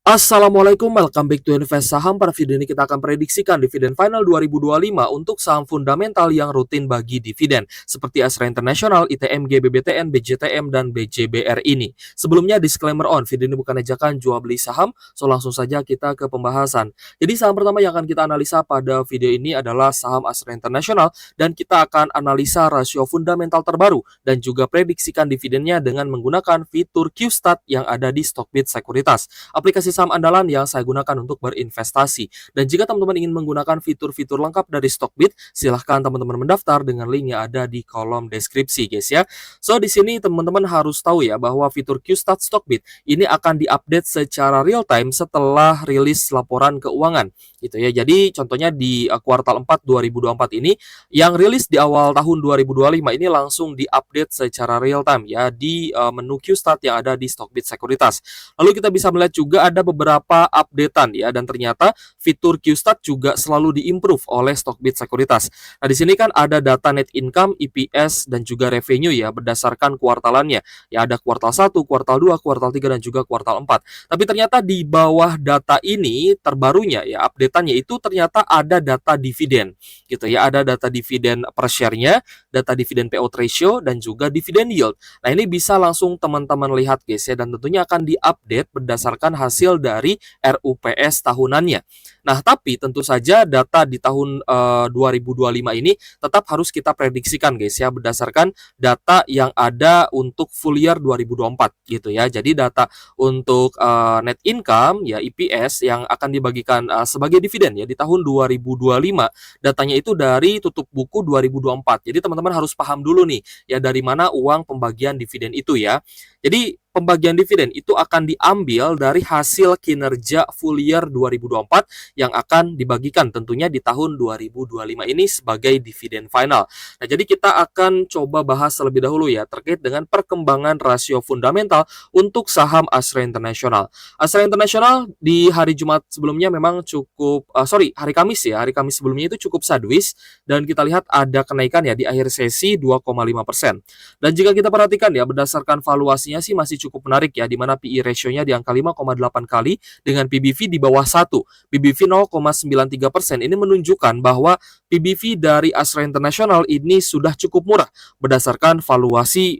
Assalamualaikum, welcome back to Invest Saham. Pada video ini kita akan prediksikan dividen final 2025 untuk saham fundamental yang rutin bagi dividen seperti Astra International, ITMG, BBTN, BJTM, dan BJBR ini. Sebelumnya disclaimer on, video ini bukan ajakan jual beli saham, so langsung saja kita ke pembahasan. Jadi saham pertama yang akan kita analisa pada video ini adalah saham Astra International dan kita akan analisa rasio fundamental terbaru dan juga prediksikan dividennya dengan menggunakan fitur QStat yang ada di Stockbit Sekuritas, aplikasi saham andalan yang saya gunakan untuk berinvestasi. Dan jika teman-teman ingin menggunakan fitur-fitur lengkap dari Stockbit, silahkan teman-teman mendaftar dengan link yang ada di kolom deskripsi, guys ya. So di sini teman-teman harus tahu ya bahwa fitur QStat Stockbit ini akan diupdate secara real time setelah rilis laporan keuangan, gitu ya. Jadi contohnya di kuartal 4 2024 ini yang rilis di awal tahun 2025 ini langsung diupdate secara real time ya di menu QStat yang ada di Stockbit Sekuritas. Lalu kita bisa melihat juga ada beberapa updatean ya, dan ternyata fitur QStat juga selalu diimprove oleh Stockbit Sekuritas. Nah, di sini kan ada data net income, EPS, dan juga revenue ya berdasarkan kuartalannya. Ya, ada kuartal 1, kuartal 2, kuartal 3, dan juga kuartal 4. Tapi ternyata di bawah data ini terbarunya ya, updateannya itu ternyata ada data dividen gitu ya, ada data dividen per share-nya, data dividen payout ratio, dan juga dividen yield. Nah, ini bisa langsung teman-teman lihat guys ya, dan tentunya akan diupdate berdasarkan hasil dari RUPS tahunannya. Nah, tapi tentu saja data di tahun 2025 ini tetap harus kita prediksikan guys ya, berdasarkan data yang ada untuk full year 2024 gitu ya. Jadi data untuk net income ya, EPS yang akan dibagikan sebagai dividen ya di tahun 2025, datanya itu dari tutup buku 2024. Jadi teman-teman harus paham dulu nih ya dari mana uang pembagian dividen itu ya. Jadi pembagian dividen itu akan diambil dari hasil kinerja full year 2024 yang akan dibagikan tentunya di tahun 2025 ini sebagai dividen final. Nah, jadi kita akan coba bahas terlebih dahulu ya terkait dengan perkembangan rasio fundamental untuk saham Astra International. Astra International di hari Jumat sebelumnya memang cukup hari Kamis ya. Hari Kamis sebelumnya itu cukup sideways dan kita lihat ada kenaikan ya di akhir sesi 2,5%. Dan jika kita perhatikan ya berdasarkan valuasinya sih masih cukup menarik ya, di mana PE ratio-nya di angka 5,8 kali dengan PBV di bawah 1. PBV 0,93%. Ini menunjukkan bahwa PBV dari Astra International ini sudah cukup murah berdasarkan valuasi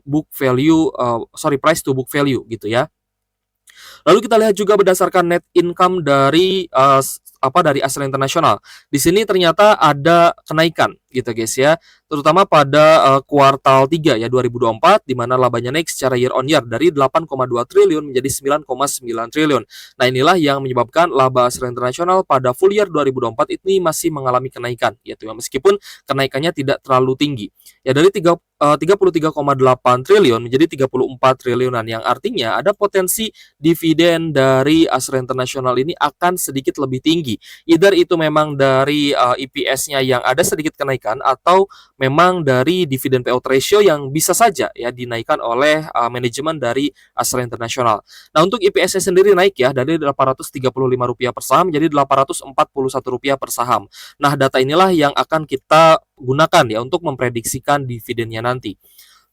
price to book value gitu ya. Lalu kita lihat juga berdasarkan net income dari dari Astra International. Di sini ternyata ada kenaikan gitu guys ya, terutama pada kuartal 3 ya 2024 di mana labanya naik secara year on year dari 8,2 triliun menjadi 9,9 triliun. Nah, inilah yang menyebabkan laba Astra International pada full year 2024 ini masih mengalami kenaikan gitu ya, meskipun kenaikannya tidak terlalu tinggi. Ya dari 33,8 triliun menjadi 34 triliunan, yang artinya ada potensi dividen dari Astra International ini akan sedikit lebih tinggi. Either itu memang dari EPS-nya yang ada sedikit kenaikan atau memang dari dividen payout ratio yang bisa saja ya dinaikkan oleh manajemen dari Astra International. Nah, untuk EPS-nya sendiri naik ya dari Rp835 per saham menjadi Rp841 per saham. Nah, data inilah yang akan kita gunakan ya untuk memprediksikan dividennya nanti.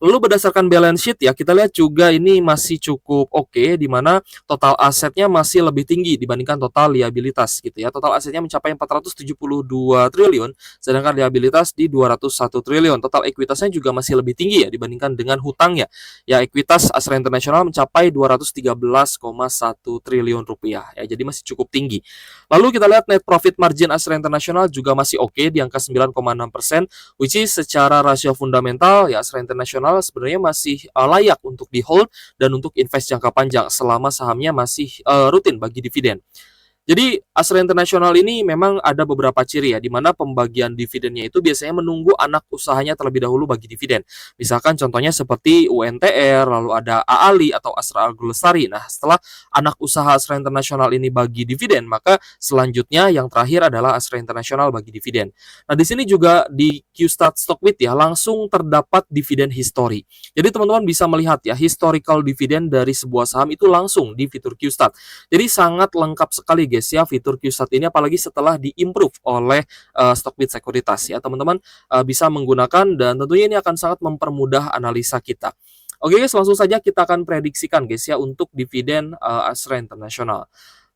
Lalu berdasarkan balance sheet ya, kita lihat juga ini masih cukup oke, di mana total asetnya masih lebih tinggi dibandingkan total liabilitas gitu ya. Total asetnya mencapai 472 triliun, sedangkan liabilitas di 201 triliun. Total ekuitasnya juga masih lebih tinggi ya dibandingkan dengan hutangnya. Ya, ekuitas Astra International mencapai 213,1 triliun rupiah ya, jadi masih cukup tinggi. Lalu kita lihat net profit margin Astra International juga masih oke di angka 9,6%, which is secara rasio fundamental ya Astra International sebenarnya masih layak untuk di hold dan untuk invest jangka panjang selama sahamnya masih rutin bagi dividen. Jadi Astra International ini memang ada beberapa ciri ya, di mana pembagian dividennya itu biasanya menunggu anak usahanya terlebih dahulu bagi dividen. Misalkan contohnya seperti UNTR, lalu ada AALI atau Astra Algo Lestari. Nah, setelah anak usaha Astra International ini bagi dividen, maka selanjutnya yang terakhir adalah Astra International bagi dividen. Nah, di sini juga di QStat Stockbit ya langsung terdapat dividen history. Jadi teman-teman bisa melihat ya historical dividen dari sebuah saham itu langsung di fitur QStat. Jadi sangat lengkap sekali guys ya fitur QStat ini, apalagi setelah diimprove oleh Stockbit Sekuritas ya. Teman-teman bisa menggunakan dan tentunya ini akan sangat mempermudah analisa kita. Oke guys, langsung saja kita akan prediksikan guys ya untuk dividen Astra International.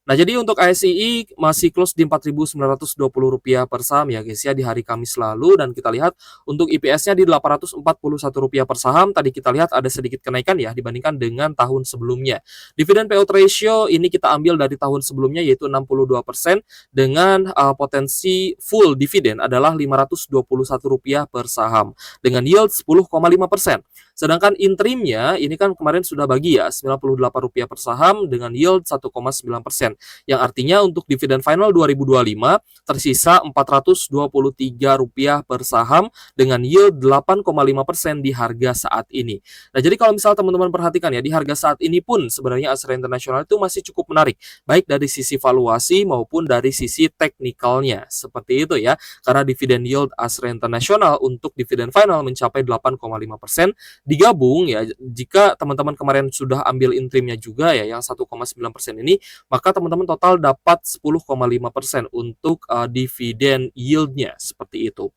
Nah, jadi untuk ASII masih close di Rp4.920 per saham ya guys ya di hari Kamis lalu, dan kita lihat untuk IPS-nya di Rp841 per saham. Tadi kita lihat ada sedikit kenaikan ya dibandingkan dengan tahun sebelumnya. Dividen payout ratio ini kita ambil dari tahun sebelumnya yaitu 62% dengan potensi full dividen adalah Rp521 per saham dengan yield 10,5%. Sedangkan interimnya ini kan kemarin sudah bagi ya Rp98 per saham dengan yield 1,9%. Yang artinya untuk dividen final 2025 tersisa Rp423 per saham dengan yield 8,5% di harga saat ini. Nah, jadi kalau misal teman-teman perhatikan ya, di harga saat ini pun sebenarnya Astra International itu masih cukup menarik, baik dari sisi valuasi maupun dari sisi teknikalnya. Seperti itu ya, karena dividen yield Astra International untuk dividen final mencapai 8,5%, digabung ya, jika teman-teman kemarin sudah ambil interimnya juga ya yang 1,9% ini, maka teman-teman total dapat 10,5% untuk dividen yield-nya seperti itu.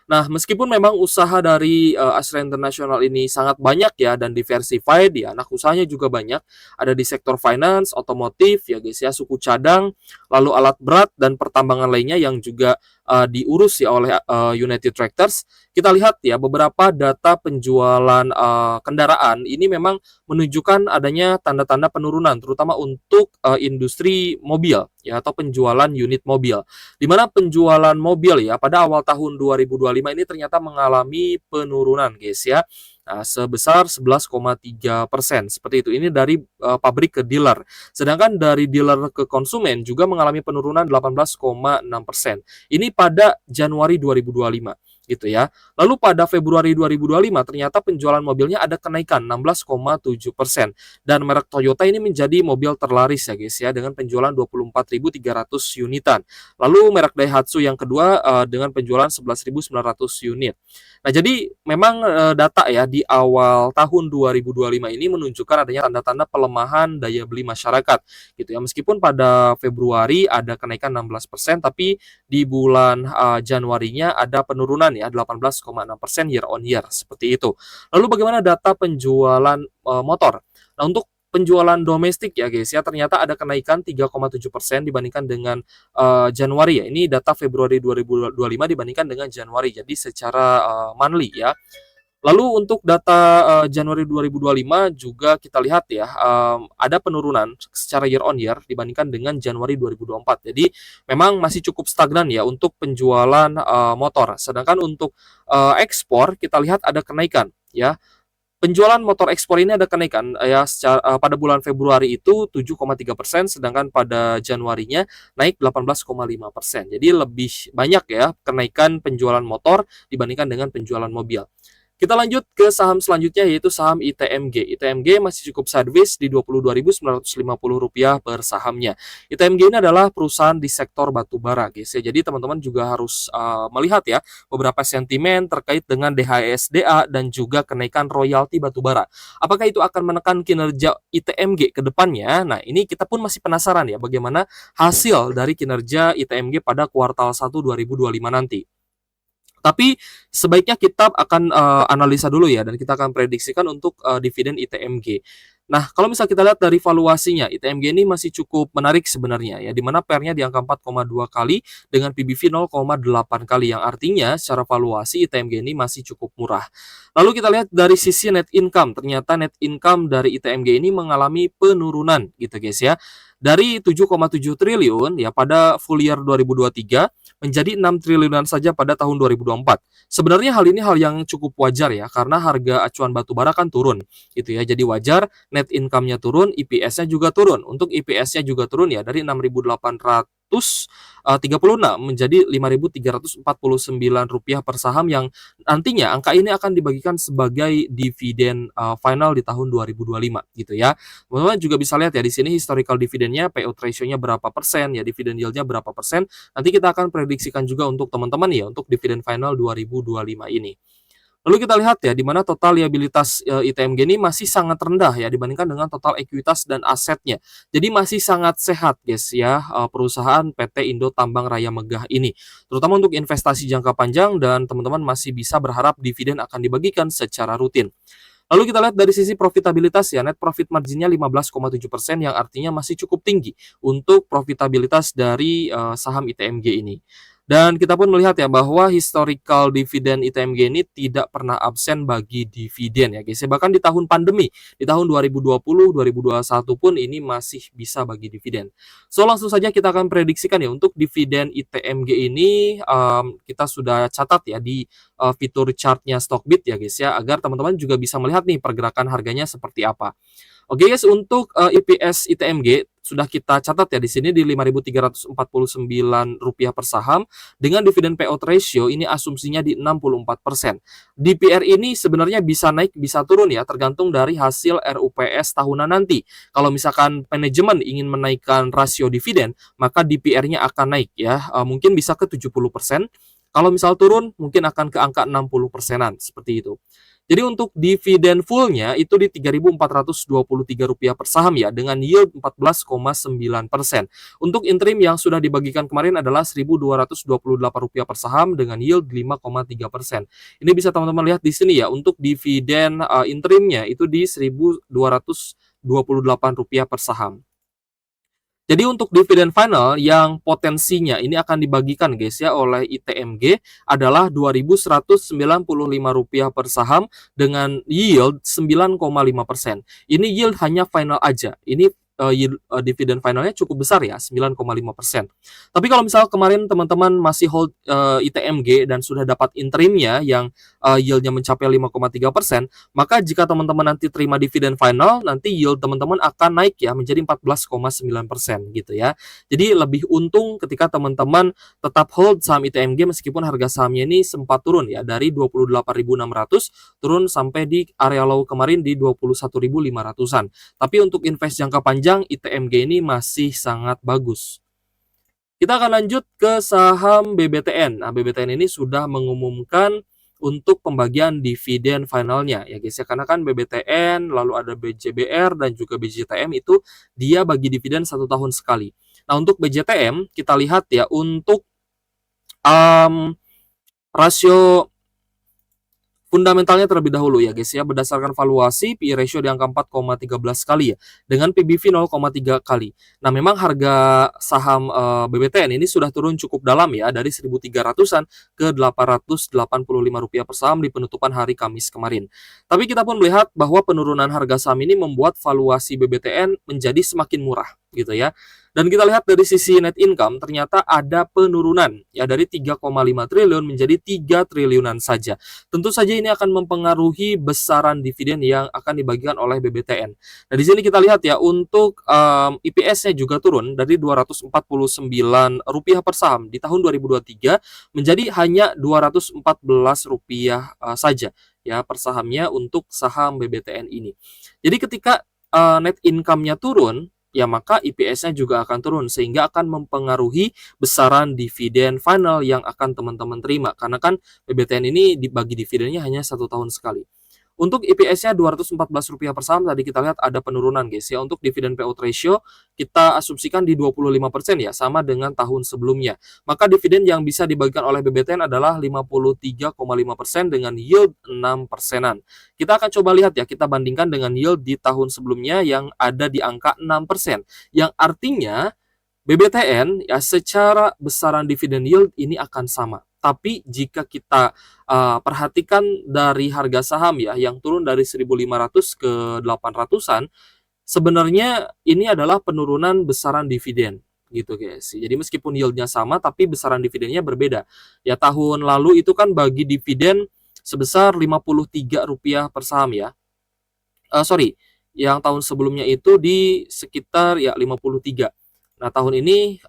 Nah, meskipun memang usaha dari Astra International ini sangat banyak ya dan diversified ya, anak usahanya juga banyak, ada di sektor finance, otomotif ya guys ya, suku cadang, lalu alat berat dan pertambangan lainnya yang juga diurus ya oleh United Tractors. Kita lihat ya beberapa data penjualan kendaraan ini memang menunjukkan adanya tanda-tanda penurunan terutama untuk industri mobil ya atau penjualan unit mobil. Di mana penjualan mobil ya pada awal tahun 2025 ini ternyata mengalami penurunan guys ya. Nah, sebesar 11,3% seperti itu. Ini dari pabrik ke dealer. Sedangkan dari dealer ke konsumen juga mengalami penurunan 18,6%. Ini pada Januari 2025 gitu ya. Lalu pada Februari 2025 ternyata penjualan mobilnya ada kenaikan 16,7% dan merek Toyota ini menjadi mobil terlaris ya guys ya dengan penjualan 24.300 unitan. Lalu merek Daihatsu yang kedua dengan penjualan 11.900 unit. Nah, jadi memang data ya di awal tahun 2025 ini menunjukkan adanya tanda-tanda pelemahan daya beli masyarakat gitu ya. Meskipun pada Februari ada kenaikan 16%, tapi di bulan Januarinya ada penurunan ya 18,6% year on year seperti itu. Lalu bagaimana data penjualan motor? Nah, untuk penjualan domestik ya guys ya ternyata ada kenaikan 3,7% dibandingkan dengan Januari ya. Ini data Februari 2025 dibandingkan dengan Januari. Jadi secara monthly ya. Lalu untuk data Januari 2025 juga kita lihat ya ada penurunan secara year on year dibandingkan dengan Januari 2024. Jadi memang masih cukup stagnan ya untuk penjualan motor. Sedangkan untuk ekspor kita lihat ada kenaikan ya. Penjualan motor ekspor ini ada kenaikan ya pada bulan Februari itu 7,3%, sedangkan pada Januarinya naik 18,5%. Jadi lebih banyak ya kenaikan penjualan motor dibandingkan dengan penjualan mobil. Kita lanjut ke saham selanjutnya yaitu saham ITMG. ITMG masih cukup sideways di Rp22.950 per sahamnya. ITMG ini adalah perusahaan di sektor batubara guys ya. Jadi teman-teman juga harus melihat ya beberapa sentimen terkait dengan DHSDA dan juga kenaikan royalti batubara. Apakah itu akan menekan kinerja ITMG ke depannya? Nah, ini kita pun masih penasaran ya bagaimana hasil dari kinerja ITMG pada kuartal 1 2025 nanti. Tapi sebaiknya kita akan analisa dulu ya dan kita akan prediksikan untuk dividen ITMG. Nah, kalau misal kita lihat dari valuasinya, ITMG ini masih cukup menarik sebenarnya ya, di mana PER-nya di angka 4,2 kali dengan PBV 0,8 kali, yang artinya secara valuasi ITMG ini masih cukup murah. Lalu kita lihat dari sisi net income, ternyata net income dari ITMG ini mengalami penurunan gitu guys ya. Dari 7,7 triliun ya pada full year 2023 menjadi 6 triliunan saja pada tahun 2024. Sebenarnya hal ini hal yang cukup wajar ya karena harga acuan batubara kan turun gitu ya. Jadi wajar net income-nya turun, EPS-nya juga turun. Untuk EPS-nya juga turun ya dari 6.836 menjadi Rp5.349 per saham, yang nantinya angka ini akan dibagikan sebagai dividen final di tahun 2025 gitu ya. Teman-teman juga bisa lihat ya di sini historical dividennya, payout ratio-nya berapa persen ya, dividen yield-nya berapa persen. Nanti kita akan prediksikan juga untuk teman-teman ya untuk dividen final 2025 ini. Lalu kita lihat ya di mana total liabilitas ITMG ini masih sangat rendah ya dibandingkan dengan total ekuitas dan asetnya. Jadi masih sangat sehat guys ya perusahaan PT Indo Tambang Raya Megah ini. Terutama untuk investasi jangka panjang, dan teman-teman masih bisa berharap dividen akan dibagikan secara rutin. Lalu kita lihat dari sisi profitabilitas ya, net profit marginnya 15,7% yang artinya masih cukup tinggi untuk profitabilitas dari saham ITMG ini. Dan kita pun melihat ya bahwa historical dividen ITMG ini tidak pernah absen bagi dividen ya guys ya. Bahkan di tahun pandemi, di tahun 2020, 2021 pun ini masih bisa bagi dividen. So langsung saja kita akan prediksikan ya untuk dividen ITMG ini kita sudah catat ya di fitur chartnya Stockbit ya guys ya, agar teman-teman juga bisa melihat nih pergerakan harganya seperti apa. Oke guys, untuk EPS ITMG sudah kita catat ya di sini di Rp5.349 per saham dengan dividen payout ratio ini asumsinya di 64%. DPR ini sebenarnya bisa naik bisa turun ya tergantung dari hasil RUPS tahunan nanti. Kalau misalkan manajemen ingin menaikkan rasio dividen, maka DPR-nya akan naik ya. Mungkin bisa ke 70%. Kalau misal turun mungkin akan ke angka 60%-an seperti itu. Jadi untuk dividen fullnya itu di Rp3.423 per saham ya dengan yield 14,9%. Untuk interim yang sudah dibagikan kemarin adalah Rp1.228 per saham dengan yield 5,3%. Ini bisa teman-teman lihat di sini ya untuk dividen interimnya itu di Rp1.228 per saham. Jadi untuk dividen final yang potensinya ini akan dibagikan guys ya oleh ITMG adalah Rp2.195 per saham dengan yield 9,5%. Ini yield hanya final aja. Ini dividen finalnya cukup besar ya, 9,5%. Tapi kalau misal kemarin teman-teman masih hold ITMG dan sudah dapat interimnya yang yieldnya mencapai 5,3%, maka jika teman-teman nanti terima dividen final, nanti yield teman-teman akan naik ya menjadi 14,9% gitu ya. Jadi lebih untung ketika teman-teman tetap hold saham ITMG meskipun harga sahamnya ini sempat turun ya dari 28.600 turun sampai di area low kemarin di 21.500-an. Tapi untuk invest jangka panjang ITMG ini masih sangat bagus. Kita akan lanjut ke saham BBTN. Nah, BBTN ini sudah mengumumkan untuk pembagian dividen finalnya ya guys ya, karena kan BBTN lalu ada BJBR dan juga BJTM itu dia bagi dividen 1 tahun sekali. Nah untuk BJTM kita lihat ya untuk rasio fundamentalnya terlebih dahulu ya guys ya, berdasarkan valuasi PE ratio di angka 4,13 kali ya dengan PBV 0,3 kali. Nah memang harga saham BBTN ini sudah turun cukup dalam ya dari 1.300-an ke Rp885 per saham di penutupan hari Kamis kemarin. Tapi kita pun melihat bahwa penurunan harga saham ini membuat valuasi BBTN menjadi semakin murah gitu ya. Dan kita lihat dari sisi net income ternyata ada penurunan ya dari 3,5 triliun menjadi 3 triliunan saja. Tentu saja ini akan mempengaruhi besaran dividen yang akan dibagikan oleh BBTN. Nah, di sini kita lihat ya untuk EPS-nya juga turun dari Rp249 per saham di tahun 2023 menjadi hanya Rp214 saja ya per sahamnya untuk saham BBTN ini. Jadi ketika net income-nya turun, ya maka EPS-nya juga akan turun sehingga akan mempengaruhi besaran dividen final yang akan teman-teman terima karena kan BBTN ini dibagi dividennya hanya 1 tahun sekali. Untuk EPS-nya Rp214 per saham tadi kita lihat ada penurunan guys ya. Untuk dividen payout ratio kita asumsikan di 25% ya, sama dengan tahun sebelumnya. Maka dividen yang bisa dibagikan oleh BBTN adalah 53,5% dengan yield 6%-an. Kita akan coba lihat ya, kita bandingkan dengan yield di tahun sebelumnya yang ada di angka 6%. Yang artinya BBTN ya secara besaran dividen yield ini akan sama. Tapi jika kita perhatikan dari harga saham ya yang turun dari 1.500 ke 800-an, sebenarnya ini adalah penurunan besaran dividen gitu guys. Jadi meskipun yieldnya sama tapi besaran dividennya berbeda. Ya tahun lalu itu kan bagi dividen sebesar Rp53 per saham ya. Yang tahun sebelumnya itu di sekitar ya 53. Nah tahun ini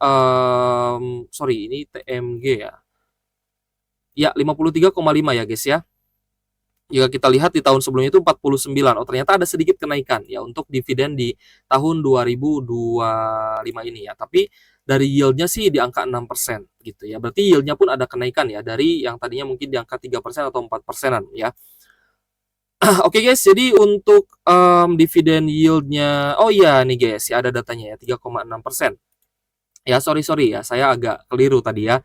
ini TMG ya. Ya 53,5 ya guys ya. Jika kita lihat di tahun sebelumnya itu 49. Oh ternyata ada sedikit kenaikan ya untuk dividen di tahun 2025 ini ya. Tapi dari yieldnya sih di angka 6% gitu ya. Berarti yieldnya pun ada kenaikan ya dari yang tadinya mungkin di angka 3% atau 4%-an ya. Oke guys, jadi untuk dividen yieldnya, oh iya nih guys ya ada datanya ya 3,6%. Ya sorry ya, saya agak keliru tadi ya.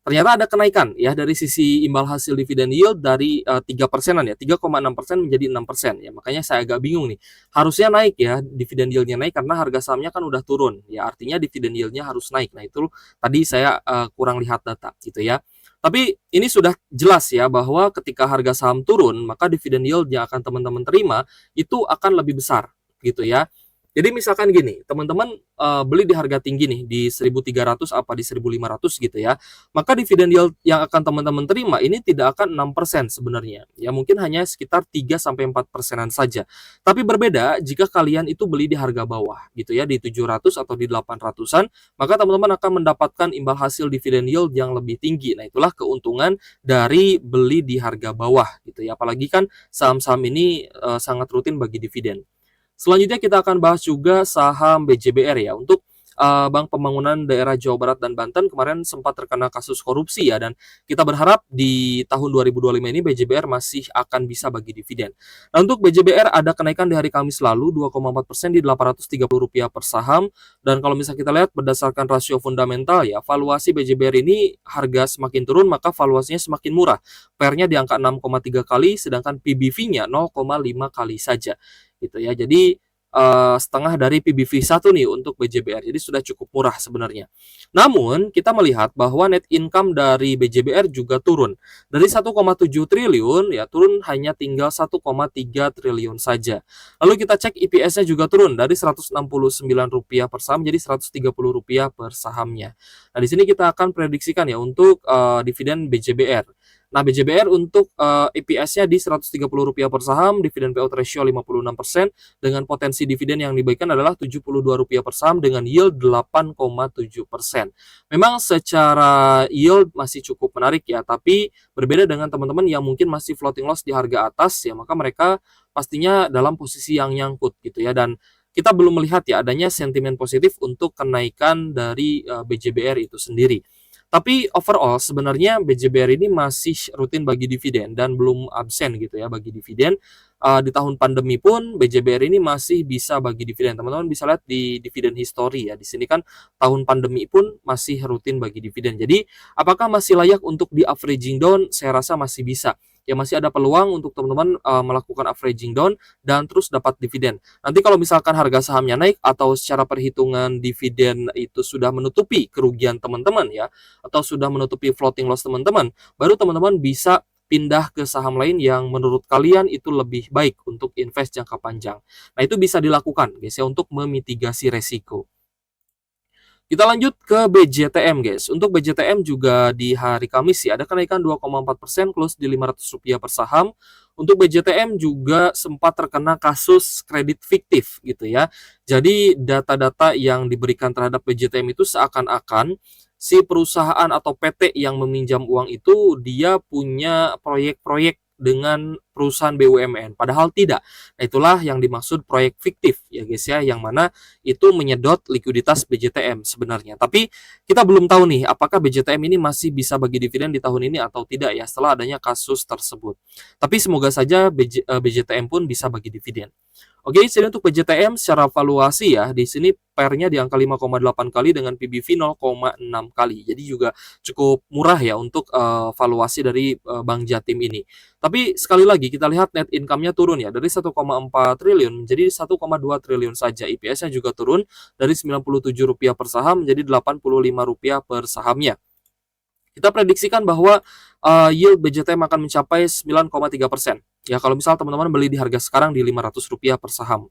ternyata ada kenaikan ya dari sisi imbal hasil dividen yield dari 3%-an ya, 3,6% menjadi 6% ya. Makanya saya agak bingung nih. Harusnya naik ya, dividen yield-nya naik karena harga sahamnya kan udah turun. Ya artinya dividen yield-nya harus naik. Nah, itu tadi saya kurang lihat data gitu ya. Tapi ini sudah jelas ya bahwa ketika harga saham turun, maka dividen yield yang akan teman-teman terima itu akan lebih besar gitu ya. Jadi misalkan gini, teman-teman beli di harga tinggi nih, di 1.300 apa di 1.500 gitu ya. Maka dividen yield yang akan teman-teman terima ini tidak akan 6% sebenarnya. Ya mungkin hanya sekitar 3-4%-an saja. Tapi berbeda jika kalian itu beli di harga bawah gitu ya, di 700 atau di 800-an, maka teman-teman akan mendapatkan imbal hasil dividen yield yang lebih tinggi. Nah, itulah keuntungan dari beli di harga bawah gitu ya. Apalagi kan saham-saham ini sangat rutin bagi dividen. Selanjutnya kita akan bahas juga saham BJBR ya. Untuk Bank Pembangunan Daerah Jawa Barat dan Banten kemarin sempat terkena kasus korupsi ya, dan kita berharap di tahun 2025 ini BJBR masih akan bisa bagi dividen. Nah, untuk BJBR ada kenaikan di hari Kamis lalu 2,4% di Rp830 per saham, dan kalau misalnya kita lihat berdasarkan rasio fundamental ya, valuasi BJBR ini harga semakin turun maka valuasinya semakin murah. PER-nya di angka 6,3 kali sedangkan PBV-nya 0,5 kali saja gitu ya. Jadi setengah dari PBV 1 nih untuk BJBR. Jadi sudah cukup murah sebenarnya. Namun kita melihat bahwa net income dari BJBR juga turun. Dari 1,7 triliun ya turun hanya tinggal 1,3 triliun saja. Lalu kita cek EPS-nya juga turun dari Rp169 per saham jadi Rp130 per sahamnya. Nah, di sini kita akan prediksikan ya untuk dividen BJBR. Nah, BJBR untuk EPS-nya di Rp130 per saham, dividen payout ratio 56%, dengan potensi dividen yang dibagikan adalah Rp72 per saham dengan yield 8,7%. Memang secara yield masih cukup menarik ya, tapi berbeda dengan teman-teman yang mungkin masih floating loss di harga atas ya, maka mereka pastinya dalam posisi yang nyangkut gitu ya, dan kita belum melihat ya adanya sentimen positif untuk kenaikan dari BJBR itu sendiri. Tapi overall sebenarnya BJBR ini masih rutin bagi dividen dan belum absen gitu ya bagi dividen. Di tahun pandemi pun BJBR ini masih bisa bagi dividen. Teman-teman bisa lihat di dividen history ya. Di sini kan tahun pandemi pun masih rutin bagi dividen. Jadi apakah masih layak untuk di averaging down? Saya rasa masih bisa. Ya masih ada peluang untuk teman-teman melakukan averaging down dan terus dapat dividen. Nanti kalau misalkan harga sahamnya naik atau secara perhitungan dividen itu sudah menutupi kerugian teman-teman ya, atau sudah menutupi floating loss teman-teman, baru teman-teman bisa pindah ke saham lain yang menurut kalian itu lebih baik untuk invest jangka panjang. Nah, itu bisa dilakukan guys ya untuk memitigasi resiko. Kita lanjut ke BJTM guys. Untuk BJTM juga di hari Kamis ya ada kenaikan 2,4% close di Rp500 per saham. Untuk BJTM juga sempat terkena kasus kredit fiktif gitu ya. Jadi data-data yang diberikan terhadap BJTM itu seakan-akan si perusahaan atau PT yang meminjam uang itu dia punya proyek-proyek dengan perusahaan BUMN, padahal tidak. Nah, itulah yang dimaksud proyek fiktif ya guys ya, yang mana itu menyedot likuiditas BJTM sebenarnya. Tapi kita belum tahu nih apakah BJTM ini masih bisa bagi dividen di tahun ini atau tidak ya setelah adanya kasus tersebut. Tapi semoga saja BJTM pun bisa bagi dividen. Oke, jadi untuk BJTM secara valuasi ya, di sini PER-nya di angka 5,8 kali dengan PBV 0,6 kali. Jadi juga cukup murah ya untuk valuasi dari Bank Jatim ini. Tapi sekali lagi kita lihat net income-nya turun ya dari 1,4 triliun menjadi 1,2 triliun saja. EPS-nya juga turun dari Rp97 per saham menjadi Rp85 per sahamnya. Kita prediksikan bahwa yield BJTM akan mencapai 9,3%. Ya, kalau misal teman-teman beli di harga sekarang di Rp500 per saham.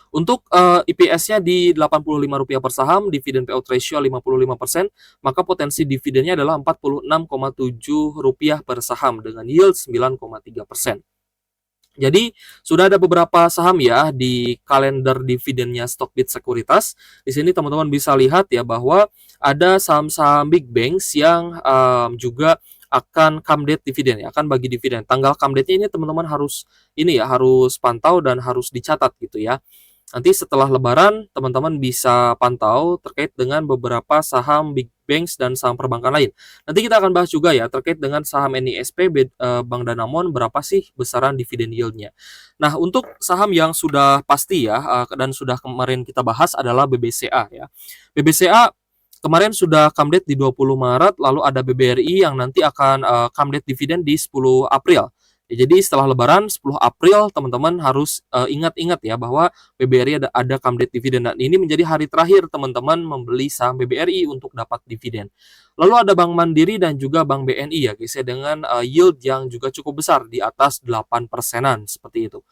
Untuk EPS-nya di Rp85 per saham, dividen payout ratio 55%, maka potensi dividennya adalah Rp46,7 per saham dengan yield 9,3%. Jadi sudah ada beberapa saham ya di kalender dividennya Stockbit Sekuritas. Di sini teman-teman bisa lihat ya bahwa ada saham-saham big banks yang juga akan come date dividen ya, akan bagi dividen. Tanggal come date-nya ini teman-teman harus harus pantau dan harus dicatat gitu ya. Nanti setelah lebaran teman-teman bisa pantau terkait dengan beberapa saham big banks dan saham perbankan lain. Nanti kita akan bahas juga ya terkait dengan saham NISP, Bank Danamon, berapa sih besaran dividen yield-nya. Nah, untuk saham yang sudah pasti ya dan sudah kemarin kita bahas adalah BBCA ya. BBCA kemarin sudah come date di 20 Maret, lalu ada BBRI yang nanti akan come date dividen di 10 April. Ya, jadi setelah Lebaran 10 April teman-teman harus ingat-ingat ya bahwa BBRI ada come date dividen, dan ini menjadi hari terakhir teman-teman membeli saham BBRI untuk dapat dividen. Lalu ada Bank Mandiri dan juga Bank BNI ya guys ya, dengan yield yang juga cukup besar di atas 8%-an seperti itu.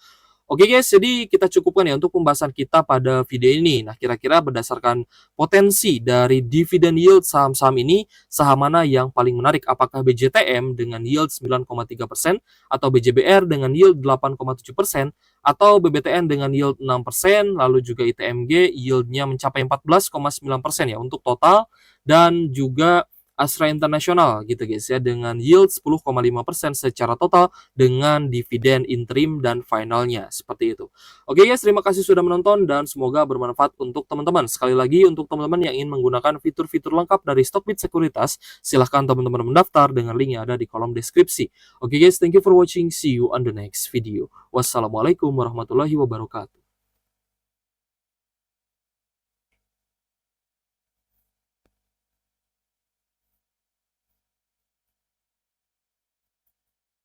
Oke guys, jadi kita cukupkan ya untuk pembahasan kita pada video ini. Nah, kira-kira berdasarkan potensi dari dividend yield saham-saham ini, saham mana yang paling menarik? Apakah BJTM dengan yield 9,3%, atau BJBR dengan yield 8,7%, atau BBTN dengan yield 6%, lalu juga ITMG yieldnya mencapai 14,9% ya untuk total, dan juga Astra International gitu guys ya, dengan yield 10,5% secara total dengan dividen interim dan finalnya seperti itu. Oke guys, terima kasih sudah menonton dan semoga bermanfaat untuk teman-teman. Sekali lagi untuk teman-teman yang ingin menggunakan fitur-fitur lengkap dari Stockbit Sekuritas, silahkan teman-teman mendaftar dengan link yang ada di kolom deskripsi. Oke guys, thank you for watching. See you on the next video. Wassalamualaikum warahmatullahi wabarakatuh.